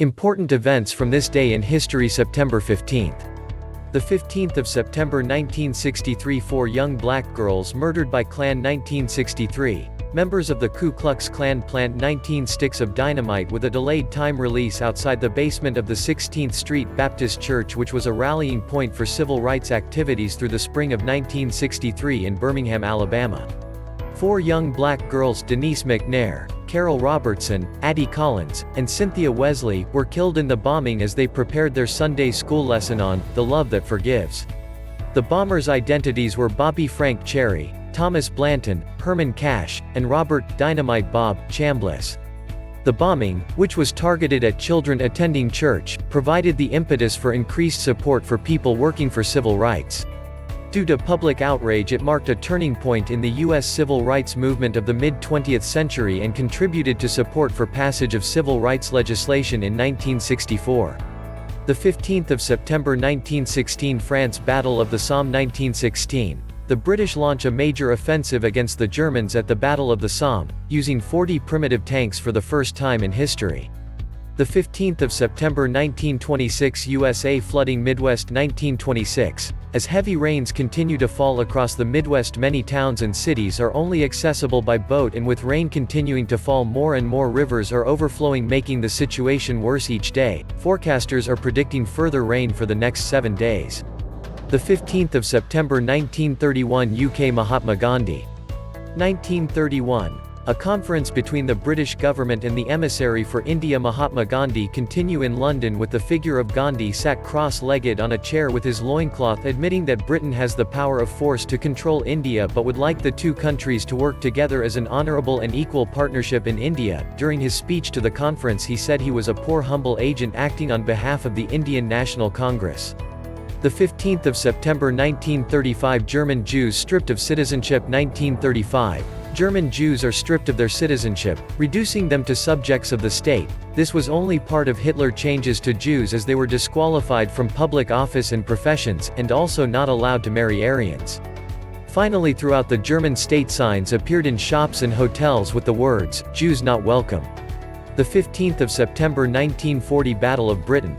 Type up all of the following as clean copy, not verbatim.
Important events from this day in history. September 15th. The 15th of September 1963, 4 young black girls murdered by Klan. 1963. Members of the Ku Klux Klan plant 19 sticks of dynamite with a delayed time release outside the basement of the 16th Street Baptist Church, which was a rallying point for civil rights activities through the spring of 1963 in Birmingham, Alabama. 4 young black girls, Denise McNair, Carol Robertson, Addie Collins, and Cynthia Wesley, were killed in the bombing as they prepared their Sunday school lesson on "The Love That Forgives." The bombers' identities were Bobby Frank Cherry, Thomas Blanton, Herman Cash, and Robert "Dynamite Bob" Chambliss. The bombing, which was targeted at children attending church, provided the impetus for increased support for people working for civil rights. Due to public outrage, it marked a turning point in the U.S. civil rights movement of the mid-20th century and contributed to support for passage of civil rights legislation in 1964. The 15th of September 1916, France. Battle of the Somme. 1916. The British launch a major offensive against the Germans at the Battle of the Somme, using 40 primitive tanks for the first time in history. The 15th of September 1926, USA flooding Midwest. 1926. As heavy rains continue to fall across the Midwest, many towns and cities are only accessible by boat, and with rain continuing to fall, more and more rivers are overflowing, making the situation worse each day. Forecasters are predicting further rain for the next 7 days. The 15th of September 1931, UK. Mahatma Gandhi. 1931. A conference between the British government and the emissary for India Mahatma Gandhi continue in London, with the figure of Gandhi sat cross-legged on a chair with his loincloth, admitting that Britain has the power of force to control India but would like the two countries to work together as an honourable and equal partnership in India. During his speech to the conference, he said he was a poor humble agent acting on behalf of the Indian National Congress. The 15th of September 1935, German Jews stripped of citizenship. 1935. German Jews are stripped of their citizenship, reducing them to subjects of the state. This was only part of Hitler's changes to Jews, as they were disqualified from public office and professions, and also not allowed to marry Aryans. Finally, throughout the German state, signs appeared in shops and hotels with the words, "Jews not welcome." The 15th of September 1940, Battle of Britain.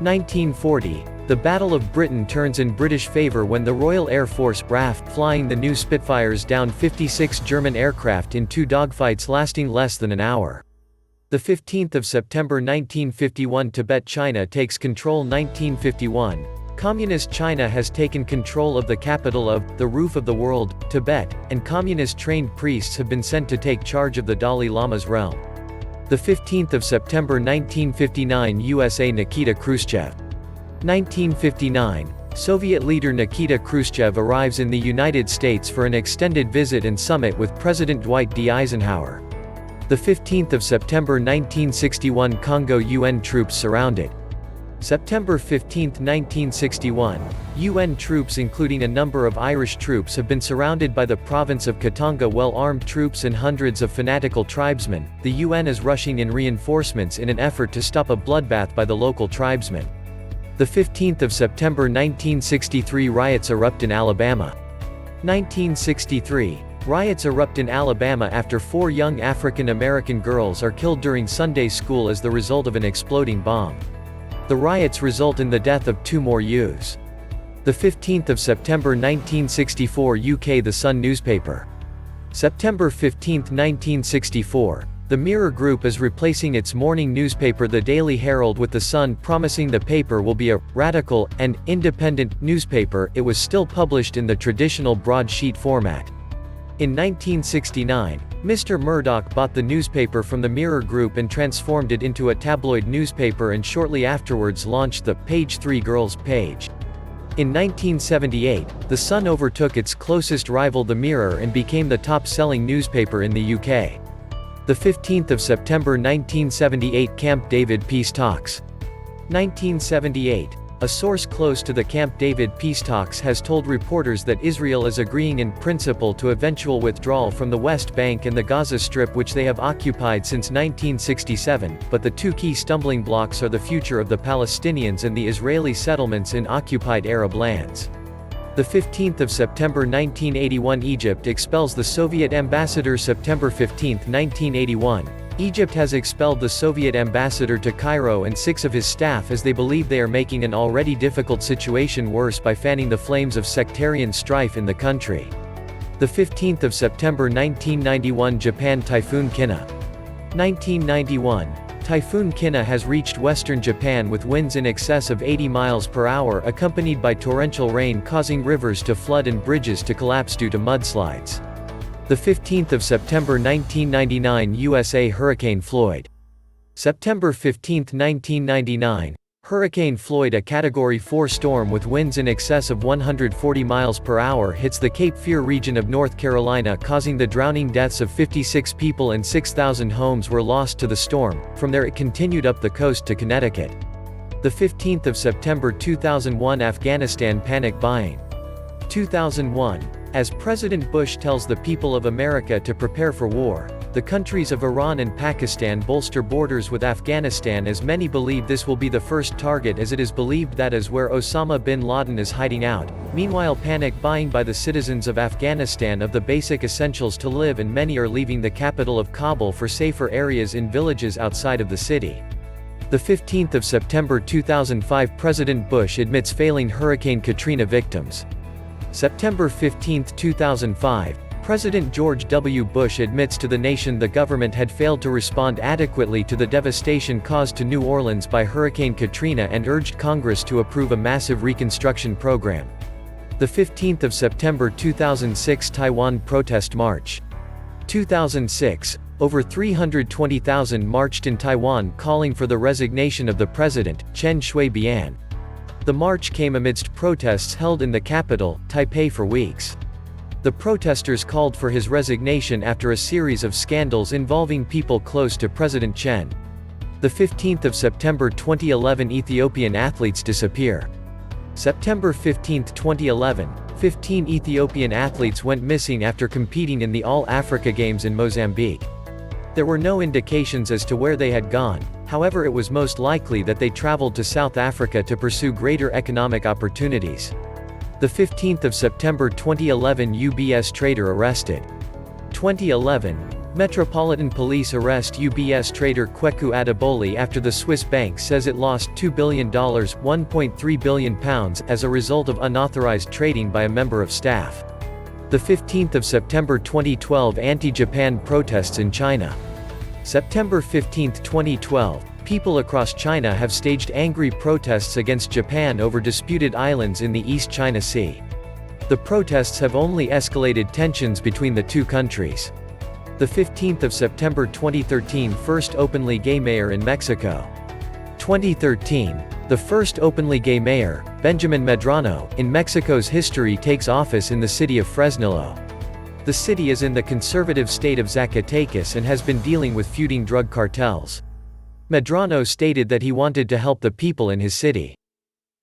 1940. The Battle of Britain turns in British favour when the Royal Air Force RAF, flying the new Spitfires, downed 56 German aircraft in 2 dogfights lasting less than an hour. The 15th of September 1951, Tibet. China takes control. 1951. Communist China has taken control of the capital of the roof of the world, Tibet, and communist-trained priests have been sent to take charge of the Dalai Lama's realm. The 15th of September 1959, USA. Nikita Khrushchev. 1959. Soviet leader Nikita Khrushchev arrives in the United States for an extended visit and summit with President Dwight D. Eisenhower. The 15th of September 1961, Congo. UN troops surrounded. September 15, 1961. UN troops, including a number of Irish troops, have been surrounded by the province of Katanga. Well-armed troops and hundreds of fanatical tribesmen. The UN is rushing in reinforcements in an effort to stop a bloodbath by the local tribesmen. The 15th of September 1963, riots erupt in Alabama. 1963. Riots erupt in Alabama after 4 young African American girls are killed during Sunday school as the result of an exploding bomb. The riots result in the death of 2 more youths. The 15th of September 1964, UK. The Sun newspaper. September 15, 1964. The Mirror Group is replacing its morning newspaper The Daily Herald with The Sun, promising the paper will be a radical and independent newspaper. It was still published in the traditional broadsheet format. In 1969, Mr. Murdoch bought the newspaper from the Mirror Group and transformed it into a tabloid newspaper, and shortly afterwards launched the Page 3 Girls page. In 1978, The Sun overtook its closest rival The Mirror and became the top-selling newspaper in the UK. The 15th of September 1978, Camp David peace talks. 1978. A source close to the Camp David peace talks has told reporters that Israel is agreeing in principle to eventual withdrawal from the West Bank and the Gaza Strip, which they have occupied since 1967, but the 2 key stumbling blocks are the future of the Palestinians and the Israeli settlements in occupied Arab lands. The 15th of September 1981, Egypt expels the Soviet ambassador. September 15, 1981. Egypt has expelled the Soviet ambassador to Cairo and 6 of his staff as they believe they are making an already difficult situation worse by fanning the flames of sectarian strife in the country. The 15th of September 1991 Japan Typhoon Kina. 1991. Typhoon Kina has reached western Japan with winds in excess of 80 miles per hour accompanied by torrential rain causing rivers to flood and bridges to collapse due to mudslides. The 15th of September 1999 USA Hurricane Floyd. September 15, 1999. Hurricane Floyd, a Category 4 storm with winds in excess of 140 miles per hour, hits the Cape Fear region of North Carolina, causing the drowning deaths of 56 people and 6,000 homes were lost to the storm. From there it continued up the coast to Connecticut. The 15th of September 2001 Afghanistan panic buying. 2001. As President Bush tells the people of America to prepare for war, the countries of Iran and Pakistan bolster borders with Afghanistan, as many believe this will be the first target, as it is believed that is where Osama bin Laden is hiding out. Meanwhile, panic buying by the citizens of Afghanistan of the basic essentials to live, and many are leaving the capital of Kabul for safer areas in villages outside of the city. The 15th of September 2005 President Bush admits failing Hurricane Katrina victims. September 15, 2005, President George W. Bush admits to the nation the government had failed to respond adequately to the devastation caused to New Orleans by Hurricane Katrina and urged Congress to approve a massive reconstruction program. The 15th of September 2006 Taiwan Protest March. 2006, over 320,000 marched in Taiwan calling for the resignation of the president, Chen Shui-bian. The march came amidst protests held in the capital, Taipei, for weeks. The protesters called for his resignation after a series of scandals involving people close to President Chen. The 15th of September 2011 Ethiopian athletes disappear. September 15, 2011, 15 Ethiopian athletes went missing after competing in the All-Africa Games in Mozambique. There were no indications as to where they had gone, however it was most likely that they traveled to South Africa to pursue greater economic opportunities. The 15th of September 2011 UBS trader arrested. 2011, Metropolitan Police arrest UBS trader Kweku Adeboli after the Swiss bank says it lost $2 billion £1.3 billion as a result of unauthorized trading by a member of staff. The 15th of September 2012 anti-Japan protests in China. September 15, 2012, people across China have staged angry protests against Japan over disputed islands in the East China Sea. The protests have only escalated tensions between the two countries. The 15th of September 2013 first openly gay mayor in Mexico. 2013, the first openly gay mayor, Benjamin Medrano, in Mexico's history takes office in the city of Fresnillo. The city is in the conservative state of Zacatecas and has been dealing with feuding drug cartels. Medrano stated that he wanted to help the people in his city.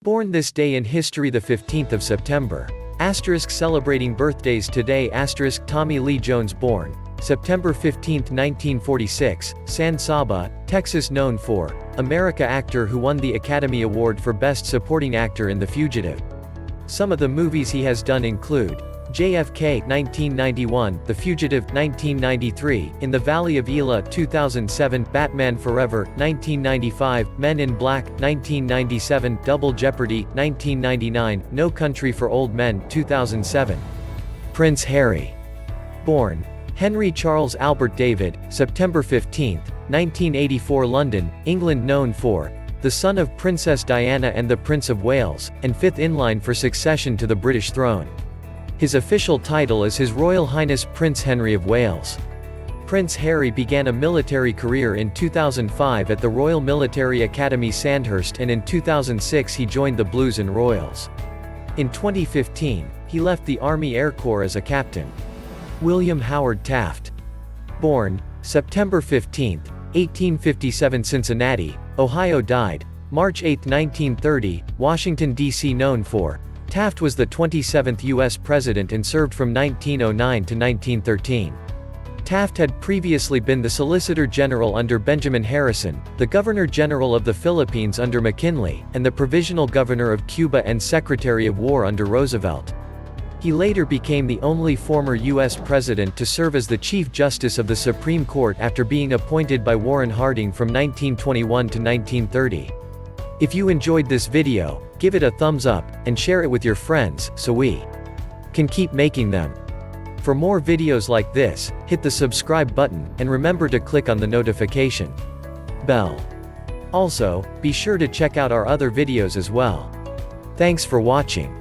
Born this day in history the 15th of September. Asterisk celebrating birthdays today asterisk Tommy Lee Jones born September 15, 1946, San Saba, Texas, known for America actor who won the Academy Award for Best Supporting Actor in The Fugitive. Some of the movies he has done include JFK 1991, The Fugitive 1993, In the Valley of Elah 2007, Batman Forever 1995, Men in Black 1997, Double Jeopardy 1999, No Country for Old Men 2007. Prince Harry. Born Henry Charles Albert David, September 15, 1984 London, England, known for the son of Princess Diana and the Prince of Wales, and fifth in line for succession to the British throne. His official title is His Royal Highness Prince Henry of Wales. Prince Harry began a military career in 2005 at the Royal Military Academy Sandhurst, and in 2006 he joined the Blues and Royals. In 2015, he left the Army Air Corps as a captain. William Howard Taft. Born September 15, 1857 Cincinnati, Ohio. Died March 8, 1930, Washington, D.C. Known for Taft was the 27th U.S. President and served from 1909 to 1913. Taft had previously been the Solicitor General under Benjamin Harrison, the Governor General of the Philippines under McKinley, and the Provisional Governor of Cuba and Secretary of War under Roosevelt. He later became the only former U.S. president to serve as the Chief Justice of the Supreme Court after being appointed by Warren Harding from 1921 to 1930. If you enjoyed this video, give it a thumbs up, and share it with your friends, so we can keep making them. For more videos like this, hit the subscribe button, and remember to click on the notification bell. Also, be sure to check out our other videos as well. Thanks for watching.